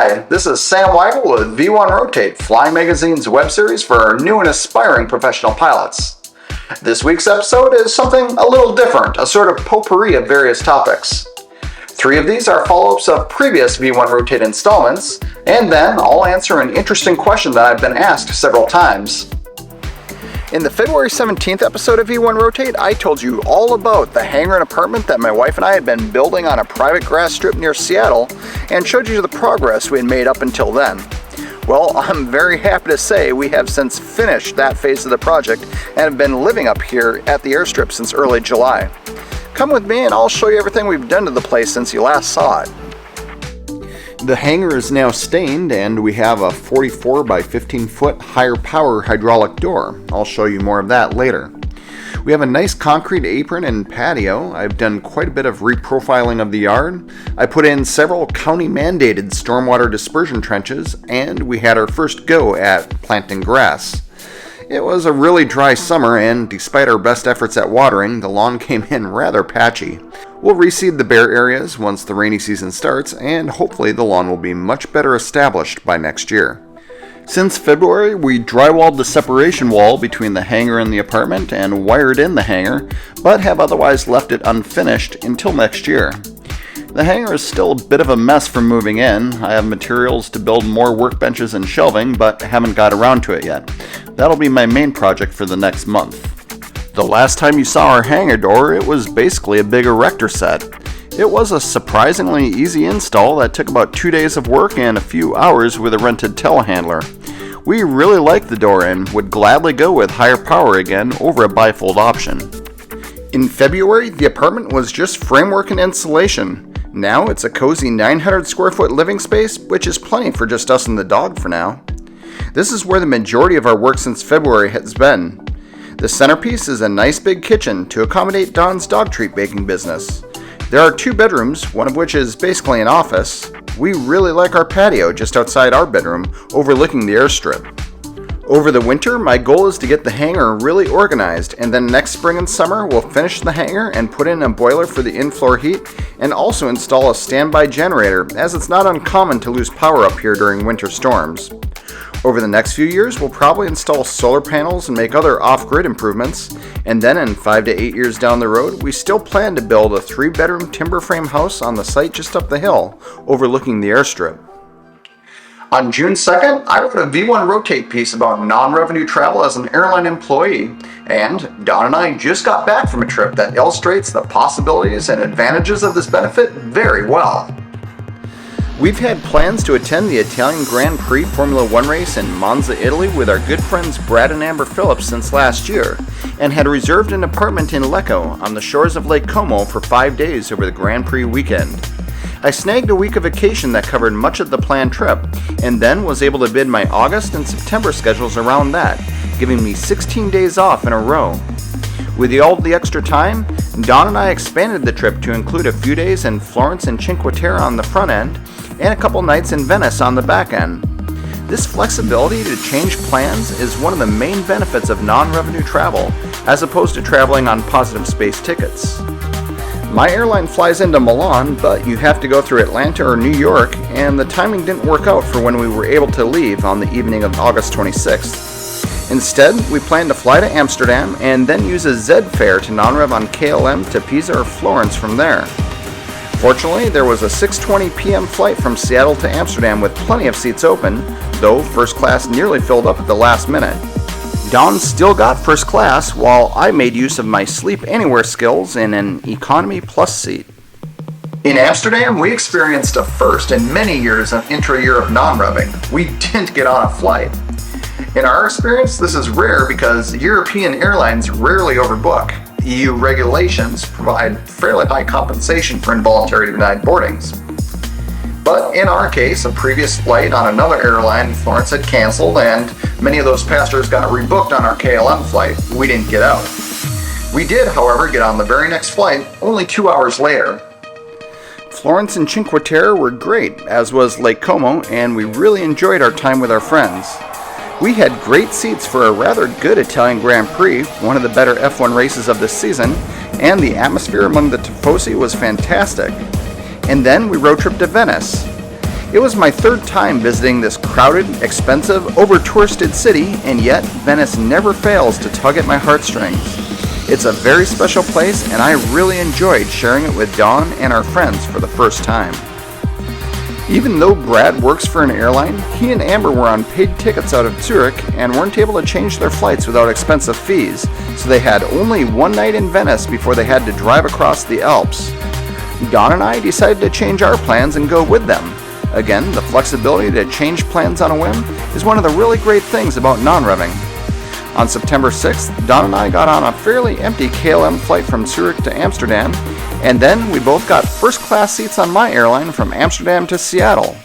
Hi, this is Sam Weigel with V1Rotate, Flying Magazine's web series for our new and aspiring professional pilots. This week's episode is something a little different, a sort of potpourri of various topics. 3 of these are follow-ups of previous V1Rotate installments, and then I'll answer an interesting question that I've been asked several times. In the February 17th episode of V1Rotate, I told you all about the hangar and apartment that my wife and I had been building on a private grass strip near Seattle, and showed you the progress we had made up until then. Well, I'm very happy to say we have since finished that phase of the project and have been living up here at the Airstrip since early July. Come with me and I'll show you everything we've done to the place since you last saw it. The hangar is now stained and we have a 44 by 15 foot higher power hydraulic door. I'll show you more of that later. We have a nice concrete apron and patio. I've done quite a bit of reprofiling of the yard. I put in several county mandated stormwater dispersion trenches, and we had our first go at planting grass. It was a really dry summer, and despite our best efforts at watering, the lawn came in rather patchy. We'll reseed the bare areas once the rainy season starts, and hopefully the lawn will be much better established by next year. Since February, we drywalled the separation wall between the hangar and the apartment and wired in the hangar, but have otherwise left it unfinished until next year. The hangar is still a bit of a mess from moving in. I have materials to build more workbenches and shelving, but haven't got around to it yet. That'll be my main project for the next month. The last time you saw our hangar door, it was basically a big erector set. It was a surprisingly easy install that took about 2 days of work and a few hours with a rented telehandler. We really liked the door and would gladly go with higher power again over a bifold option. In February, the apartment was just framework and insulation. Now it's a cozy 900 square foot living space, which is plenty for just us and the dog for now. This is where the majority of our work since February has been. The centerpiece is a nice big kitchen to accommodate Don's dog treat baking business. There are 2 bedrooms, one of which is basically an office. We really like our patio just outside our bedroom, overlooking the Airstrip. Over the winter, my goal is to get the hangar really organized, and then next spring and summer we'll finish the hangar and put in a boiler for the in-floor heat, and also install a standby generator, as it's not uncommon to lose power up here during winter storms. Over the next few years, we'll probably install solar panels and make other off-grid improvements, and then in 5 to 8 years down the road, we still plan to build a 3-bedroom timber frame house on the site just up the hill, overlooking the Airstrip. On June 2nd, I wrote a V1Rotate piece about non-revenue travel as an airline employee, and Don and I just got back from a trip that illustrates the possibilities and advantages of this benefit very well. We've had plans to attend the Italian Grand Prix Formula 1 race in Monza, Italy with our good friends Brad and Amber Phillips since last year, and had reserved an apartment in Lecco on the shores of Lake Como for 5 days over the Grand Prix weekend. I snagged a week of vacation that covered much of the planned trip, and then was able to bid my August and September schedules around that, giving me 16 days off in a row. With all the extra time, Don and I expanded the trip to include a few days in Florence and Cinque Terre on the front end, and a couple nights in Venice on the back end. This flexibility to change plans is one of the main benefits of non-revenue travel, as opposed to traveling on positive space tickets. My airline flies into Milan, but you have to go through Atlanta or New York, and the timing didn't work out for when we were able to leave on the evening of August 26th. Instead, we plan to fly to Amsterdam and then use a Z fare to non-rev on KLM to Pisa or Florence from there. Fortunately, there was a 6:20 p.m. flight from Seattle to Amsterdam with plenty of seats open, though first class nearly filled up at the last minute. Don still got first class, while I made use of my sleep anywhere skills in an economy plus seat. In Amsterdam, we experienced a first in many years of intra-Europe non-revving. We didn't get on a flight. In our experience, this is rare because European airlines rarely overbook. EU regulations provide fairly high compensation for involuntary denied boardings. But in our case, a previous flight on another airline in Florence had canceled, and many of those passengers got rebooked on our KLM flight. We didn't get out. We did, however, get on the very next flight, only 2 hours later. Florence and Cinque Terre were great, as was Lake Como, and we really enjoyed our time with our friends. We had great seats for a rather good Italian Grand Prix, one of the better F1 races of this season, and the atmosphere among the tifosi was fantastic. And then we road tripped to Venice. It was my third time visiting this crowded, expensive, over-touristed city, and yet Venice never fails to tug at my heartstrings. It's a very special place, and I really enjoyed sharing it with Dawn and our friends for the first time. Even though Brad works for an airline, he and Amber were on paid tickets out of Zurich and weren't able to change their flights without expensive fees, so they had only one night in Venice before they had to drive across the Alps. Dawn and I decided to change our plans and go with them. Again, the flexibility to change plans on a whim is one of the really great things about non-revving. On September 6th, Dawn and I got on a fairly empty KLM flight from Zurich to Amsterdam, and then we both got first-class seats on my airline from Amsterdam to Seattle.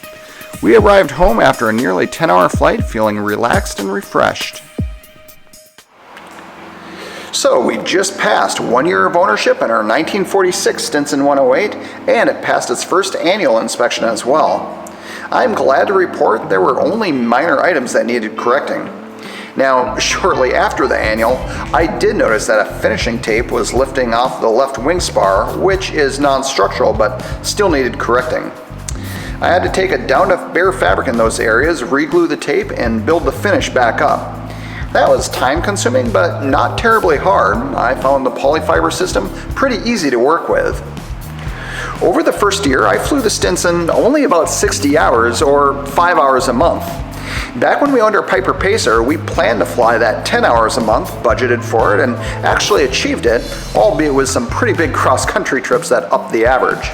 We arrived home after a nearly 10-hour flight feeling relaxed and refreshed. So we just passed 1 year of ownership in our 1946 Stinson 108, and it passed its first annual inspection as well. I'm glad to report there were only minor items that needed correcting. Now, shortly after the annual, I did notice that a finishing tape was lifting off the left wing spar, which is non-structural but still needed correcting. I had to take it down to bare fabric in those areas, re-glue the tape, and build the finish back up. That was time-consuming, but not terribly hard. I found the polyfiber system pretty easy to work with. Over the first year, I flew the Stinson only about 60 hours, or 5 hours a month. Back when we owned our Piper Pacer, we planned to fly that 10 hours a month, budgeted for it, and actually achieved it, albeit with some pretty big cross-country trips that upped the average.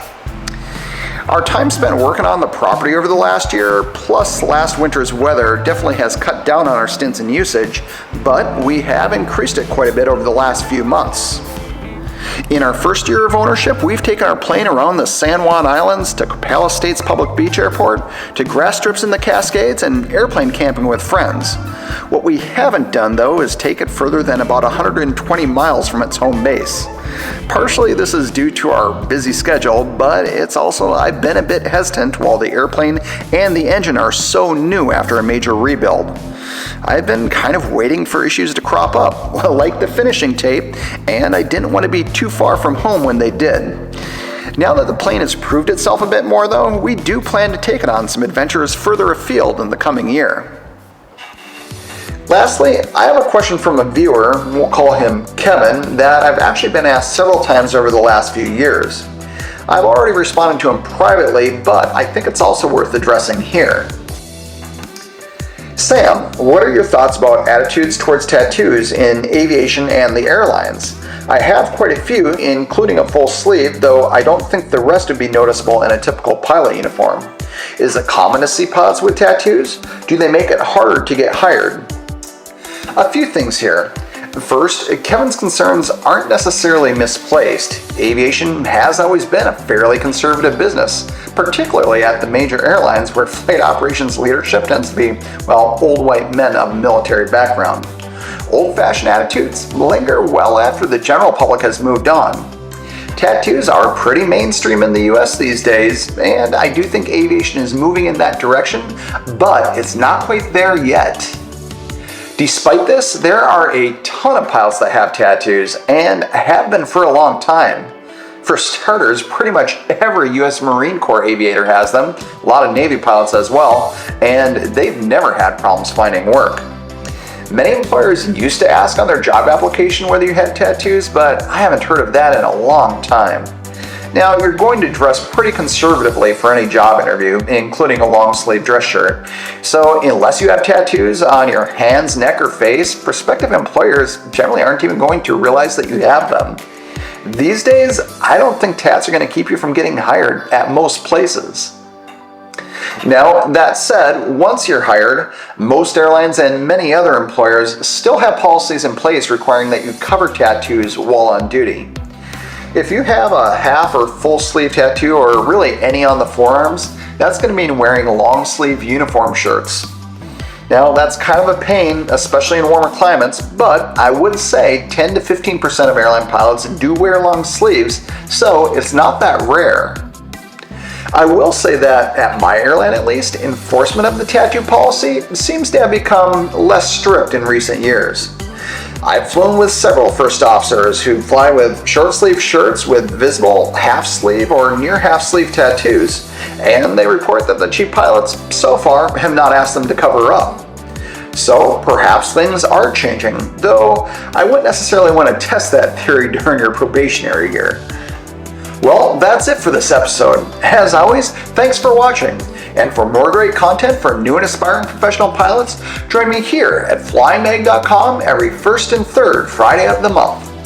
Our time spent working on the property over the last year, plus last winter's weather, definitely has cut down on our Stinson usage, but we have increased it quite a bit over the last few months. In our first year of ownership, we've taken our plane around the San Juan Islands to Palace State's Public Beach Airport, to grass strips in the Cascades, and airplane camping with friends. What we haven't done, though, is take it further than about 120 miles from its home base. Partially this is due to our busy schedule, but it's also I've been a bit hesitant while the airplane and the engine are so new after a major rebuild. I've been kind of waiting for issues to crop up, like the finishing tape, and I didn't want to be too far from home when they did. Now that the plane has proved itself a bit more, though, we do plan to take it on some adventures further afield in the coming year. Lastly, I have a question from a viewer, we'll call him Kevin, that I've actually been asked several times over the last few years. I've already responded to him privately, but I think it's also worth addressing here. Sam, what are your thoughts about attitudes towards tattoos in aviation and the airlines? I have quite a few, including a full sleeve, though I don't think the rest would be noticeable in a typical pilot uniform. Is it common to see pilots with tattoos? Do they make it harder to get hired? A few things here. First, Kevin's concerns aren't necessarily misplaced. Aviation has always been a fairly conservative business, particularly at the major airlines where flight operations leadership tends to be, well, old white men of military background. Old-fashioned attitudes linger well after the general public has moved on. Tattoos are pretty mainstream in the US these days, and I do think aviation is moving in that direction, but it's not quite there yet. Despite this, there are a ton of pilots that have tattoos, and have been for a long time. For starters, pretty much every US Marine Corps aviator has them, a lot of Navy pilots as well, and they've never had problems finding work. Many employers used to ask on their job application whether you had tattoos, but I haven't heard of that in a long time. Now, you're going to dress pretty conservatively for any job interview, including a long-sleeve dress shirt. So unless you have tattoos on your hands, neck, or face, prospective employers generally aren't even going to realize that you have them. These days, I don't think tats are going to keep you from getting hired at most places. Now, that said, once you're hired, most airlines and many other employers still have policies in place requiring that you cover tattoos while on duty. If you have a half or full sleeve tattoo, or really any on the forearms, that's going to mean wearing long sleeve uniform shirts. Now, that's kind of a pain, especially in warmer climates, but I would say 10 to 15% of airline pilots do wear long sleeves, so it's not that rare. I will say that, at my airline at least, enforcement of the tattoo policy seems to have become less strict in recent years. I've flown with several first officers who fly with short sleeve shirts with visible half sleeve or near half sleeve tattoos, and they report that the chief pilots so far have not asked them to cover up. So perhaps things are changing, though I wouldn't necessarily want to test that theory during your probationary year. Well, that's it for this episode. As always, thanks for watching. And for more great content for new and aspiring professional pilots, join me here at flymag.com every first and third Friday of the month.